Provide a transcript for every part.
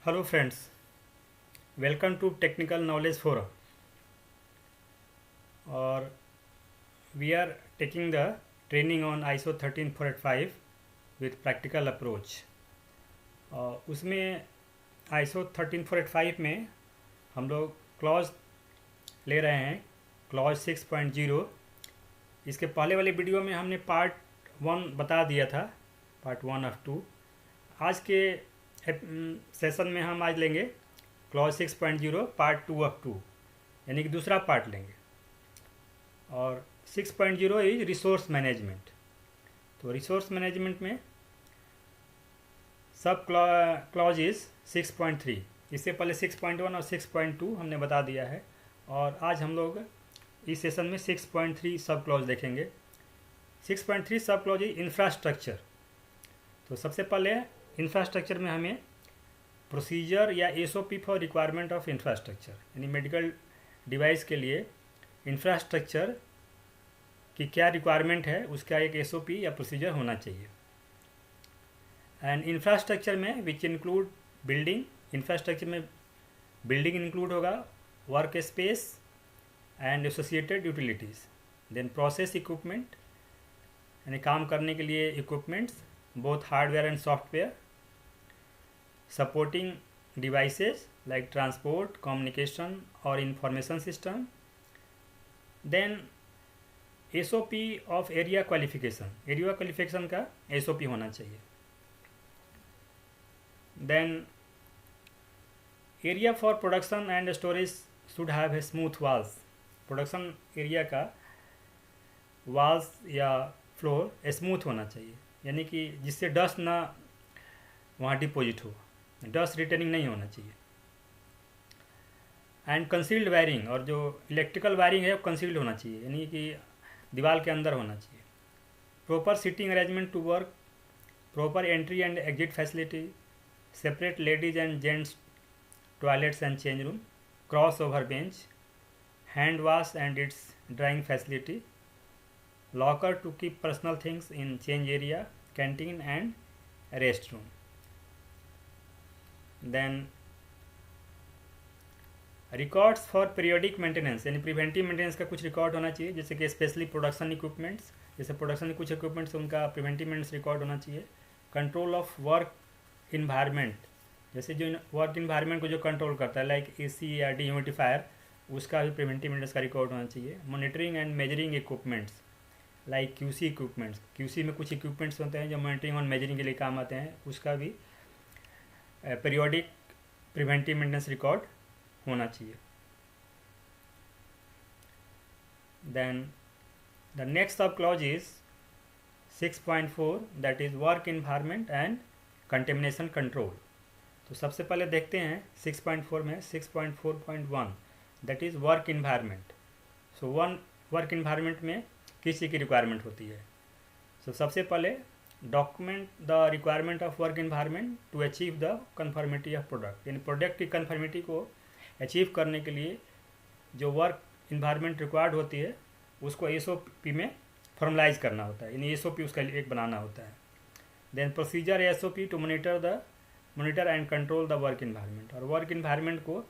Hello friends, welcome to Technical Knowledge Forum. Or we are taking the training on ISO 13485 with practical approach. उसमें ISO 13485 में हम लोग clause ले रहे हैं, क्लॉज 6.0. इसके पहले वाले वीडियो में हमने पार्ट 1 बता दिया था, पार्ट 1 ऑफ 2. आज के सेशन में हम आज लेंगे क्लॉज 6.0 पार्ट 2 ऑफ 2, यानी कि दूसरा पार्ट लेंगे. और 6.0 इज रिसोर्स मैनेजमेंट. तो रिसोर्स मैनेजमेंट में सब क्लॉज इज 6.3. इससे पहले 6.1 और 6.2 हमने बता दिया है, और आज हम लोग इस सेशन में 6.3 सब क्लॉज देखेंगे. 6.3 सब क्लॉज इज इंफ्रास्ट्रक्चर. तो सबसे पहले इंफ्रास्ट्रक्चर में हमें प्रोसीजर या SOP for requirement of infrastructure, यानी मेडिकल डिवाइस के लिए इंफ्रास्ट्रक्चर की क्या रिक्वायरमेंट है उसका एक एसओपी या प्रोसीजर होना चाहिए. एंड इंफ्रास्ट्रक्चर में विच इंक्लूड बिल्डिंग, इंफ्रास्ट्रक्चर में बिल्डिंग इंक्लूड होगा, work space and associated utilities. Then process equipment, यानी काम करने के लिए equipments, both hardware and software, supporting devices like transport, communication or information system. Then SOP of area qualification, area qualification का SOP होना चाहिए. Then area for production and storage should have a smooth walls. production area का walls या floor smooth होना चाहिए, यानी कि जिससे डस्ट ना वहाँ डिपोजिट हो, डस्ट रिटेनिंग नहीं होना चाहिए. एंड कंसील्ड वायरिंग, और जो इलेक्ट्रिकल वायरिंग है वो कंसील्ड होना चाहिए, यानी कि दीवार के अंदर होना चाहिए. Proper seating arrangement to work, proper entry and exit facility, separate ladies and gents toilets and change room, cross over bench, hand wash and its drying facility, locker to keep personal things in change area, canteen and restroom. Then records for periodic maintenance, यानी preventive maintenance का कुछ record होना चाहिए, जैसे कि specially production equipments, जैसे production के कुछ इक्विपमेंट्स उनका प्रिवेंटिव मेंटेनेंस रिकॉर्ड होना चाहिए. कंट्रोल ऑफ वर्क इन्वायरमेंट, जैसे जो वर्क इन्वायरमेंट को जो कंट्रोल करता है लाइक एसी या डिह्यूमिडिफायर, उसका भी प्रिवेंटिव मेंटेनेंस का रिकॉर्ड होना चाहिए. Monitoring and measuring equipments like QC equipments, QC में कुछ इक्विपमेंट्स होते हैं जो मॉनिटरिंग और मेजरिंग के लिए काम आते हैं, उसका भी पीरियोडिक प्रिवेंटिव मेंटेनेंस रिकॉर्ड होना चाहिए. Then the next sub clause is 6.4, that is work environment and contamination control. तो सबसे पहले देखते हैं 6.4 में 6.4.1, that is work environment. So work environment में किस चीज़ की रिक्वायरमेंट होती है. सो सबसे पहले document the requirement of work environment to achieve the conformity of product, यानी प्रोडक्ट की कन्फर्मिटी को अचीव करने के लिए जो वर्क इन्वायरमेंट रिक्वायर्ड होती है उसको एसओपी में फॉर्मलाइज करना होता है, यानी एसओपी उसका एक बनाना होता है. Then procedure SOP to monitor and control the work environment, और वर्क इन्वायरमेंट को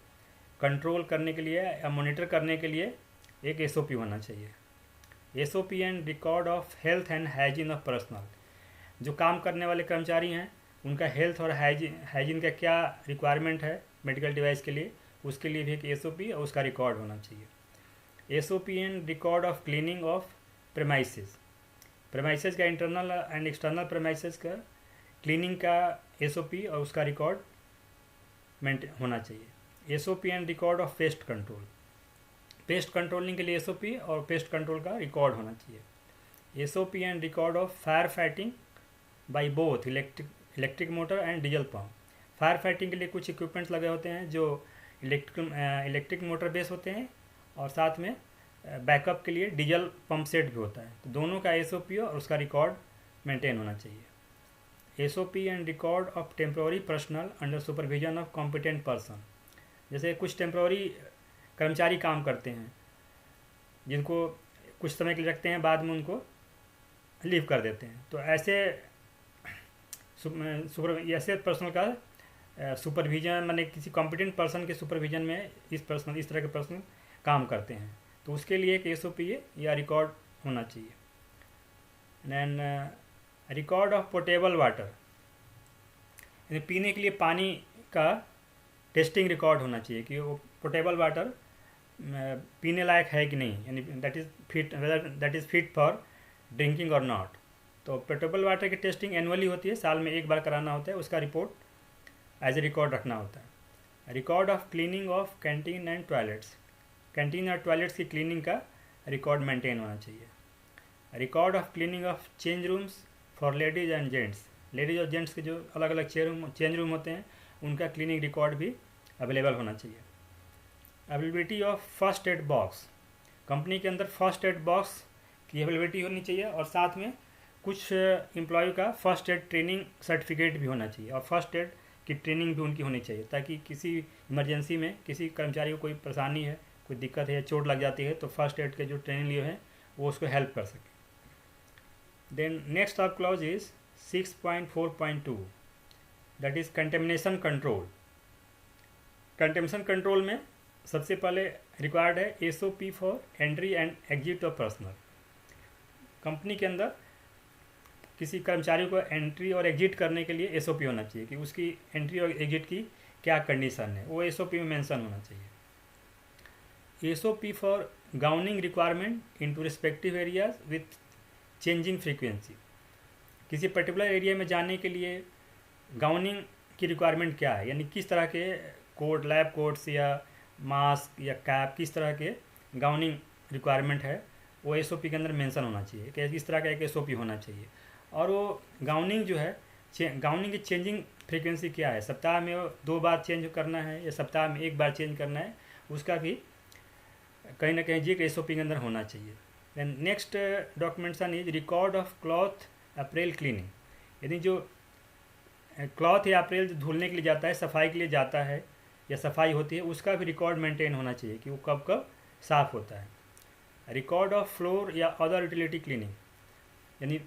कंट्रोल करने के लिए या मॉनिटर करने के लिए एक एसओपी होना चाहिए. SOP and record of health and hygiene of personal, जो काम करने वाले कर्मचारी हैं उनका हेल्थ और हाइजीन का क्या रिक्वायरमेंट है मेडिकल डिवाइस के लिए, उसके लिए भी एक SOP और उसका रिकॉर्ड होना चाहिए. SOP and record of cleaning of premises का इंटरनल एंड एक्सटर्नल प्रेमाइसेस का क्लीनिंग का SOP और उसका रिकॉर्ड होना चाहिए. SOP and record of pest control, paste controlling के लिए एसओपी और पेस्ट कंट्रोल का रिकॉर्ड होना चाहिए. SOP and record of fire fighting by both electric motor and diesel pump. Fire fighting के लिए कुछ इक्विपमेंट्स लगे होते हैं जो इलेक्ट्रिक मोटर बेस होते हैं, और साथ में बैकअप के लिए डीजल पंप सेट भी होता है. तो दोनों का एसओपी और उसका रिकॉर्ड मेंटेन होना चाहिए. SOP and record of temporary personal under supervision of competent person, जैसे कुछ टेम्प्रोरी कर्मचारी काम करते हैं जिनको कुछ समय के लिए रखते हैं, बाद में उनको लीव कर देते हैं. तो ऐसे ऐसे पर्सनल का सुपरविजन माने किसी कॉम्पिटेंट पर्सन के सुपरविजन में इस तरह के पर्सन काम करते हैं, तो उसके लिए एक SOP या रिकॉर्ड होना चाहिए। Then record of portable water, यानी पीने के लिए पानी का टेस्टिंग रिकॉर्ड होना चाहिए कि वो पोर्टेबल वाटर पीने लायक है कि नहीं, यानी that is fit for drinking और नॉट। तो पोर्टेबल वाटर की टेस्टिंग एनुअली होती है, साल में एक बार कराना होता है, उसका रिपोर्ट एज ए रिकॉर्ड रखना होता है। Record of cleaning of canteen and toilets, canteen और टॉयलेट्स की क्लीनिंग का रिकॉर्ड मेंटेन होना चाहिए। Record of cleaning of change rooms for ladies and gents, ladies और जेंट्स के जो अलग अलग चेंज रूम होते हैं उनका क्लीनिंग रिकॉर्ड भी अवेलेबल होना चाहिए। Availability of first aid box, company के अंदर फर्स्ट एड बॉक्स की अवेलेबिलिटी होनी चाहिए, और साथ में कुछ एम्प्लॉय का फर्स्ट एड ट्रेनिंग सर्टिफिकेट भी होना चाहिए, और फर्स्ट एड की ट्रेनिंग भी उनकी होनी चाहिए, ताकि किसी इमरजेंसी में किसी कर्मचारी को कोई परेशानी है, कोई दिक्कत है या चोट लग जाती है, तो फर्स्ट एड के जो ट्रेनिंग लिए हैं वो उसको हेल्प कर सके। Then next of clause is 6.4.2, that is contamination control. Contamination control में सबसे पहले रिक्वायर्ड है SOP for entry and exit of personal. Company के अंदर किसी कर्मचारी को एंट्री और एग्जिट करने के लिए SOP होना चाहिए कि उसकी एंट्री और एग्जिट की क्या कंडीशन है, वो SOP में मेंशन होना चाहिए। SOP for gowning requirement into respective areas with changing frequency, किसी पर्टिकुलर एरिया में जाने के लिए गाउनिंग की रिक्वायरमेंट क्या है, यानी किस तरह के कोट, लैब कोट्स या मास्क या कैप, किस तरह के गाउनिंग रिक्वायरमेंट है, वो SOP के अंदर मेंशन होना चाहिए कि किस तरह का एक SOP होना चाहिए। और वो गाउनिंग जो है, गाउनिंग की चेंजिंग फ्रीक्वेंसी क्या है, सप्ताह में 2 बार चेंज करना है या सप्ताह में 1 बार चेंज करना है, उसका भी कहीं ना कहीं जी SOP के अंदर होना चाहिए। Then next documentation is record of cloth apparel cleaning, यानी जो क्लॉथ या अप्रैल जो धुलने के लिए जाता है, सफाई के लिए जाता है या सफाई होती है, उसका भी रिकॉर्ड मेंटेन होना चाहिए कि वो कब कब साफ़ होता है। रिकॉर्ड ऑफ फ्लोर या अदर यूटिलिटी क्लीनिंग, यानी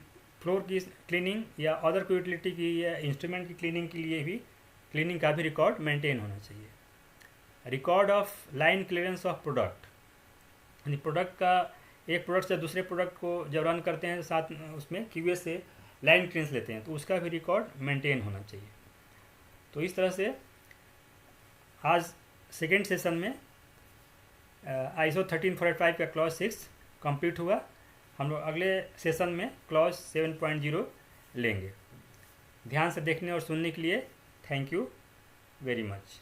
फ्लोर की क्लीनिंग या अदर कोई यूटिलिटी की या इंस्ट्रूमेंट की क्लीनिंग के लिए भी क्लीनिंग का भी रिकॉर्ड मेंटेन होना चाहिए। Record of line clearance of product, यानी प्रोडक्ट का एक प्रोडक्ट से दूसरे प्रोडक्ट को जब रन करते हैं साथ उसमें QA से लाइन क्लियरेंस लेते हैं, तो उसका भी रिकॉर्ड मेंटेन होना चाहिए। तो इस तरह से आज सेकेंड सेशन में ISO 13485 का क्लॉज 6 कंप्लीट हुआ। हम लोग अगले सेशन में क्लॉज 7.0 लेंगे। ध्यान से देखने और सुनने के लिए थैंक यू वेरी मच।